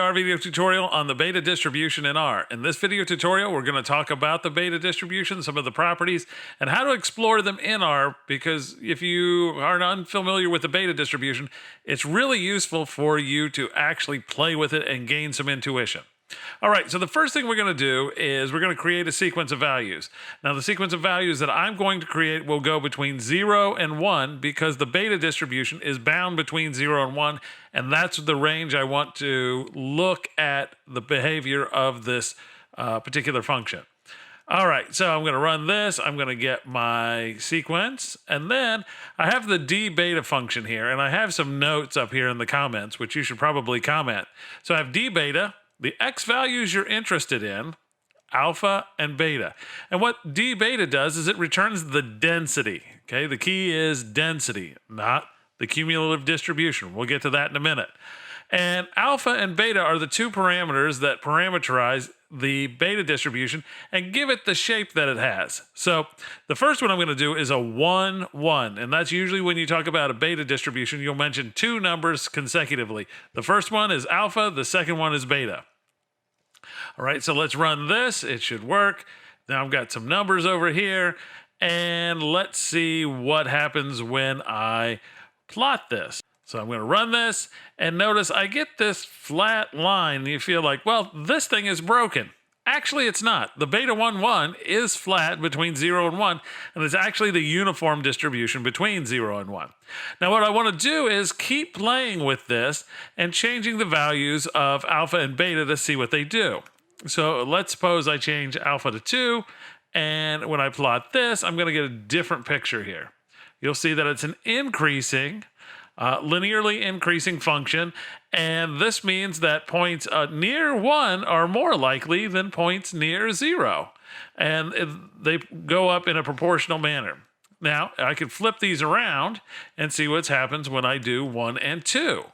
our video tutorial on the beta distribution in R. In this video tutorial, we're going to talk about the beta distribution, some of the properties, and how to explore them in R, because if you are unfamiliar with the beta distribution, it's really useful for you to actually play with it and gain some intuition. All right, so the first thing we're going to do is we're going to create a sequence of values. Now, the sequence of values that I'm going to create will go between 0 and 1 because the beta distribution is bound between 0 and 1, and that's the range I want to look at the behavior of this particular function. All right, so I'm going to run this. I'm going to get my sequence, and then I have the d beta function here, and I have some notes up here in the comments, which you should probably comment. So I have d beta, the x values you're interested in, alpha and beta. And what d beta does is it returns the density. Okay, the key is density, not the cumulative distribution. We'll get to that in a minute. And alpha and beta are the two parameters that parameterize the beta distribution and give it the shape that it has. So the first one I'm going to do is a 1, 1. And that's usually when you talk about a beta distribution, you'll mention two numbers consecutively. The first one is alpha, the second one is beta. All right, so let's run this. It should work. Now I've got some numbers over here, and let's see what happens when I plot this. So I'm going to run this, and notice I get this flat line. You feel like, well, this thing is broken. Actually, it's not. The beta 1, 1 is flat between 0 and 1, and it's actually the uniform distribution between 0 and 1. Now, what I want to do is keep playing with this and changing the values of alpha and beta to see what they do. So let's suppose I change alpha to 2, and when I plot this, I'm going to get a different picture here. You'll see that it's an increasing, linearly increasing function, and this means that points near 1 are more likely than points near 0, and they go up in a proportional manner. Now, I could flip these around and see what happens when I do 1 and 2.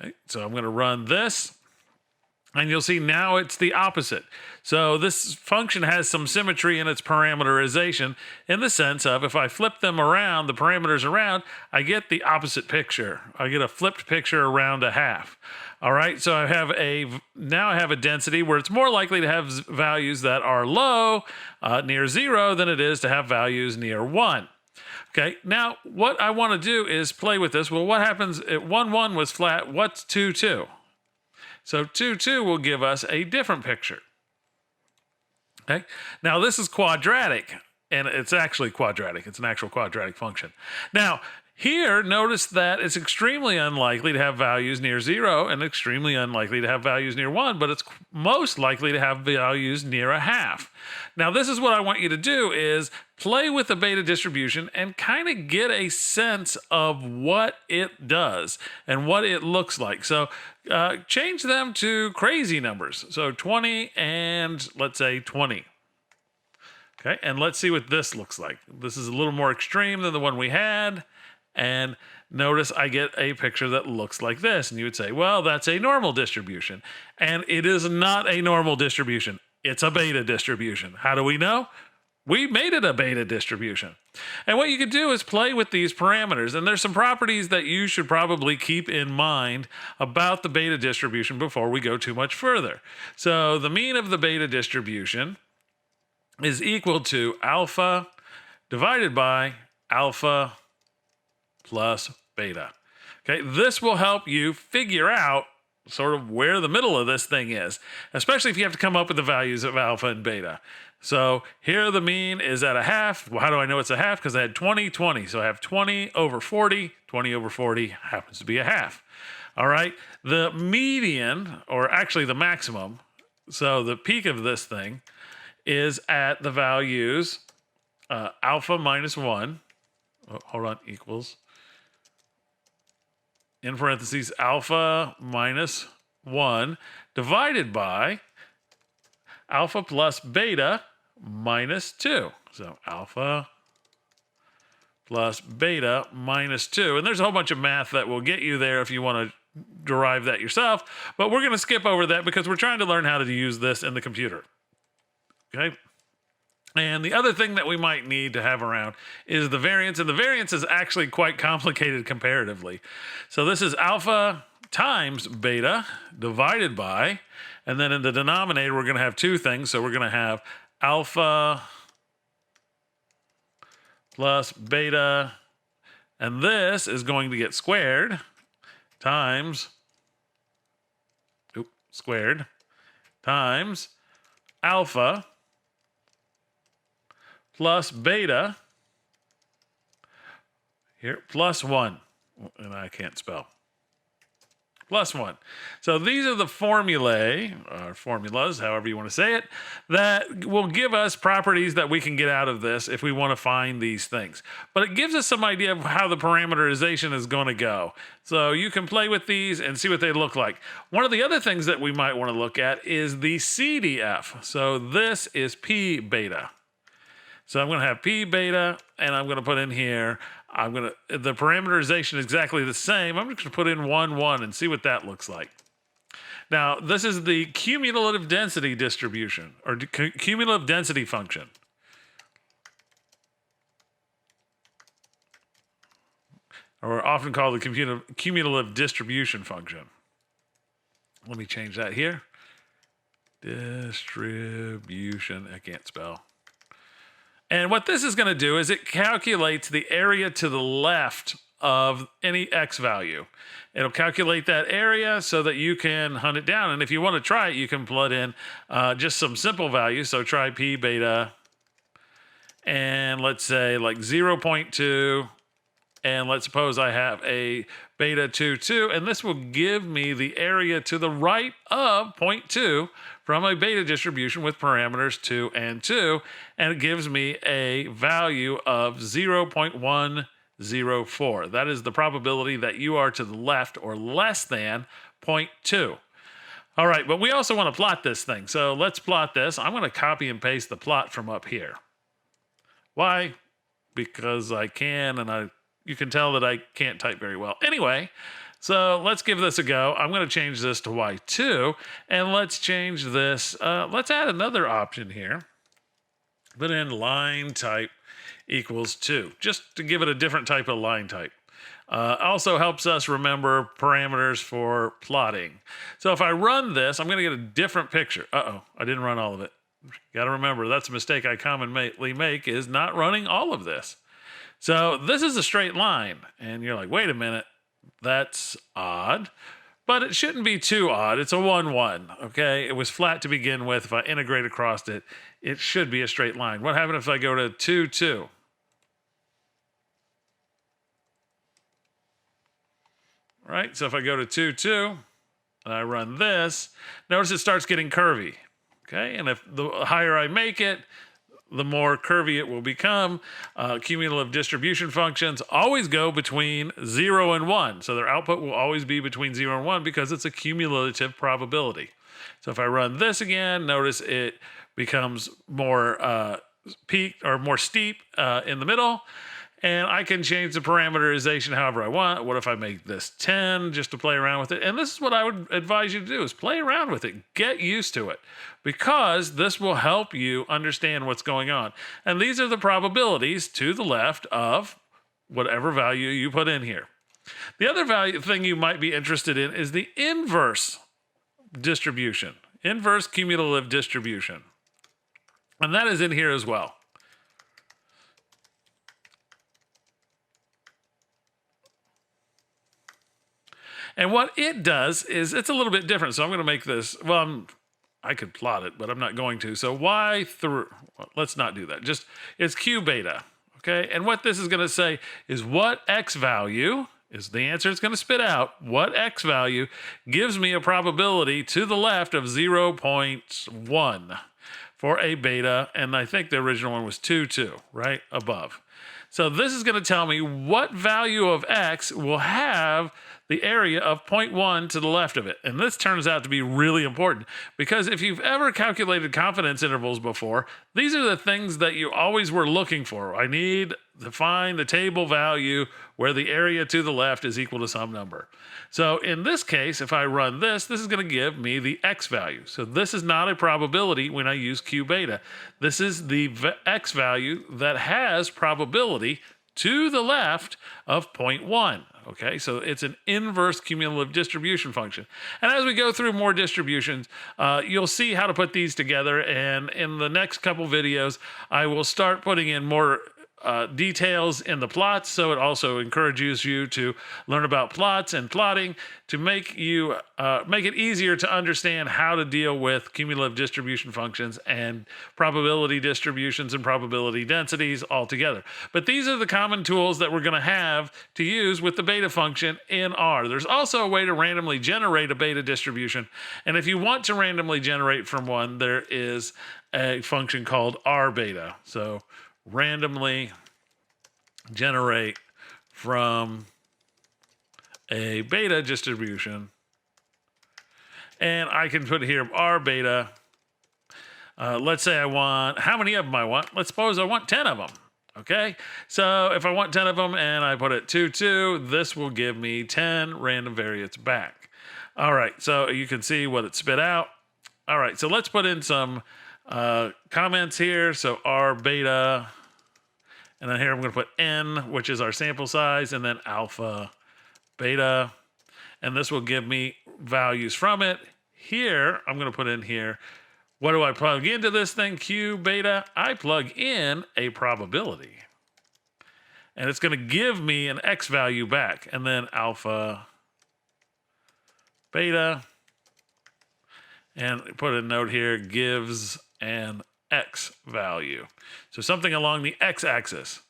Okay, so I'm going to run this. And you'll see now it's the opposite. So this function has some symmetry in its parameterization in the sense of if I flip them around, the parameters around, I get the opposite picture. I get a flipped picture around a half. All right, so now I have a density where it's more likely to have values that are low, near 0, than it is to have values near 1. Okay, now what I want to do is play with this. Well, what happens if 1, 1 was flat? What's 2, 2? So 2, 2 will give us a different picture. Okay. Now this is quadratic, and it's actually quadratic. It's an actual quadratic function. Now here, notice that it's extremely unlikely to have values near 0 and extremely unlikely to have values near 1, but it's most likely to have values near a half. Now this is what I want you to do is play with the beta distribution and kind of get a sense of what it does and what it looks like. So change them to crazy numbers. So 20 and let's say 20. Okay, and let's see what this looks like. This is a little more extreme than the one we had. And notice I get a picture that looks like this. And you would say, well, that's a normal distribution. And it is not a normal distribution. It's a beta distribution. How do we know? We made it a beta distribution. And what you could do is play with these parameters. And there's some properties that you should probably keep in mind about the beta distribution before we go too much further. So the mean of the beta distribution is equal to alpha divided by alpha plus beta. Okay, this will help you figure out sort of where the middle of this thing is, especially if you have to come up with the values of alpha and beta. So here the mean is at a half. Well, how do I know it's a half? Because I had 20, 20. So I have 20 over 40. 20 over 40 happens to be a half. All right, the median, or actually the maximum, so the peak of this thing is at the values alpha minus 1. Oh, hold on, equals. In parentheses, alpha minus 1 divided by alpha plus beta minus 2. So alpha plus beta minus 2. And there's a whole bunch of math that will get you there if you want to derive that yourself. But we're going to skip over that because we're trying to learn how to use this in the computer. Okay? And the other thing that we might need to have around is the variance. And the variance is actually quite complicated comparatively. So this is alpha times beta divided by, and then in the denominator, we're going to have two things. So we're going to have alpha plus beta, and this is going to get squared times, squared times alpha plus beta, here, plus 1. And I can't spell. Plus 1. So these are the formulae, or formulas, however you want to say it, that will give us properties that we can get out of this if we want to find these things. But it gives us some idea of how the parameterization is going to go. So you can play with these and see what they look like. One of the other things that we might want to look at is the CDF. So this is P beta. So I'm going to have P beta, and I'm going to put in here, the parameterization is exactly the same. I'm just going to put in 1, 1 and see what that looks like. Now, this is the cumulative density distribution, or cumulative density function. Or often called the cumulative distribution function. Let me change that here. Distribution, I can't spell. And what this is going to do is it calculates the area to the left of any x value. It'll calculate that area so that you can hunt it down. And if you want to try it, you can plug in just some simple values. So try P beta, and let's say like 0.2. And let's suppose I have a beta 2, and this will give me the area to the right of 0.2 from a beta distribution with parameters 2 and 2, and it gives me a value of 0.104. That is the probability that you are to the left or less than 0.2. All right, but we also want to plot this thing. So let's plot this. I'm going to copy and paste the plot from up here. Why? Because I can, and you can tell that I can't type very well. Anyway, so let's give this a go. I'm going to change this to Y2, and let's change this. Let's add another option here. Put in line type equals 2, just to give it a different type of line type. Also helps us remember parameters for plotting. So if I run this, I'm going to get a different picture. I didn't run all of it. Got to remember, that's a mistake I commonly make, is not running all of this. So this is a straight line, and you're like, wait a minute, that's odd. But it shouldn't be too odd. It's a 1, 1, okay? It was flat to begin with. If I integrate across it, it should be a straight line. What happens if I go to 2, 2? Right, so if I go to 2, 2, and I run this, notice it starts getting curvy, okay? And if the higher I make it, the more curvy it will become. Cumulative distribution functions always go between 0 and 1. So their output will always be between 0 and 1 because it's a cumulative probability. So if I run this again, notice it becomes more peaked or more steep in the middle. And I can change the parameterization however I want. What if I make this 10 just to play around with it? And this is what I would advise you to do, is play around with it. Get used to it, because this will help you understand what's going on. And these are the probabilities to the left of whatever value you put in here. The other thing you might be interested in is the inverse distribution, inverse cumulative distribution. And that is in here as well. And what it does is, it's a little bit different. So I'm going to make this, well, I could plot it, but I'm not going to. So well, let's not do that. Just, it's Q beta, okay? And what this is going to say is what X value is the answer it's going to spit out. What X value gives me a probability to the left of 0.1 for a beta. And I think the original one was 2, 2, right above. So this is going to tell me what value of X will have the area of 0.1 to the left of it. And this turns out to be really important, because if you've ever calculated confidence intervals before, these are the things that you always were looking for. I need to find the table value where the area to the left is equal to some number. So in this case, if I run this is going to give me the X value. So this is not a probability when I use Q beta. This is the X value that has probability to the left of 0.1. Okay, so it's an inverse cumulative distribution function. And as we go through more distributions, you'll see how to put these together. And in the next couple videos, I will start putting in more details in the plots, so it also encourages you to learn about plots and plotting to make it easier to understand how to deal with cumulative distribution functions and probability distributions and probability densities all together. But these are the common tools that we're going to have to use with the beta function in R. There's also a way to randomly generate a beta distribution, and if you want to randomly generate from one, there is a function called R beta. So randomly generate from a beta distribution, and I can put here R beta. Let's say I want, how many of them I want? Let's suppose I want 10 of them. Okay, so if I want 10 of them and I put it 2, 2, this will give me 10 random variates back. All right, so you can see what it spit out. All right, so let's put in some comments here. So R beta, and then here I'm going to put N, which is our sample size, and then alpha beta, and this will give me values from it. Here, I'm going to put in here, what do I plug into this thing? Q beta, I plug in a probability, and it's going to give me an X value back, and then alpha beta, and put a note here, gives an X value. So something along the X axis.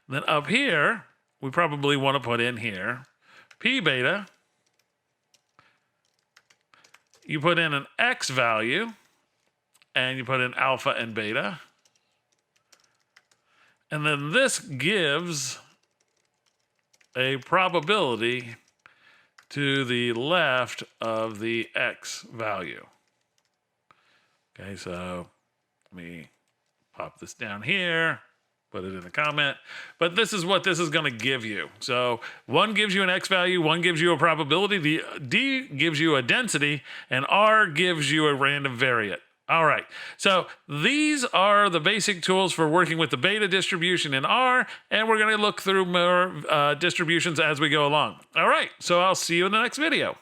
Then up here, we probably want to put in here P beta. You put in an X value, and you put in alpha and beta. And then this gives a probability to the left of the X value. Okay, so let me pop this down here, put it in a comment. But this is what this is going to give you. So one gives you an X value, one gives you a probability, the D gives you a density, and R gives you a random variate. All right, so these are the basic tools for working with the beta distribution in R, and we're going to look through more distributions as we go along. All right, so I'll see you in the next video.